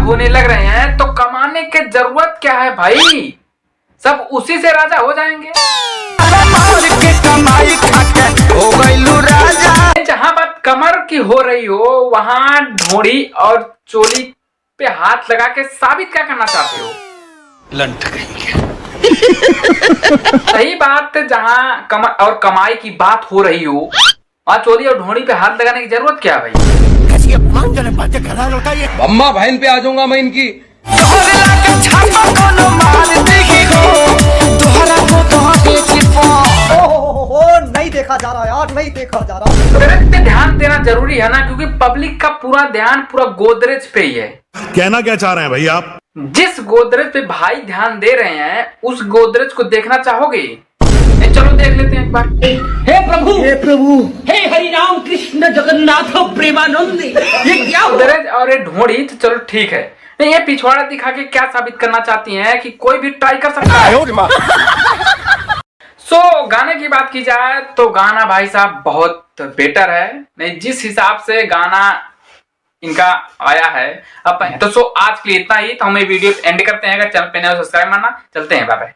होने लग रहे हैं तो कमाने की जरूरत क्या है भाई, सब उसी से राजा हो जाएंगे। जहां बात कमर की हो रही हो वहां ढोड़ी और चोली पे हाथ लगा के साबित क्या करना चाहते हो? लंठ कहीं सही बात, जहां कमर और कमाई की बात हो रही हो वहां चोली और ढोड़ी पे हाथ लगाने की जरूरत क्या है भाई? अम्मा बहन पे आ जाऊंगा मैं इनकी। नहीं देखा जा रहा यार, नहीं देखा जा रहा। पे ध्यान देना जरूरी है ना, क्योंकि पब्लिक का पूरा ध्यान पूरा गोदरेज पे ही है। कहना क्या चाह रहे हैं भाई आप? जिस गोदरेज पे भाई ध्यान दे रहे हैं उस गोदरेज को देखना चाहोगे? चलो देख लेते हैं एक बार। हे प्रभु, हे प्रभु, हे हरि राम कृष्ण जगन्नाथ प्रेमानंद, ये क्या गोदरेज और ये ढोड़ी तो चलो ठीक है, नहीं ये पिछवाड़ा दिखा के क्या साबित करना चाहती हैं कि कोई भी ट्राई कर सकता है। सो गाने की बात की जाए तो गाना भाई साहब बहुत बेटर है, नहीं जिस हिसाब से गाना इनका आया है अब तो। सो आज के लिए इतना ही, तो हम ये वीडियो एंड करते हैं। अगर चैनल पे नए हो सब्सक्राइब करना। चलते हैं, बाय बाय।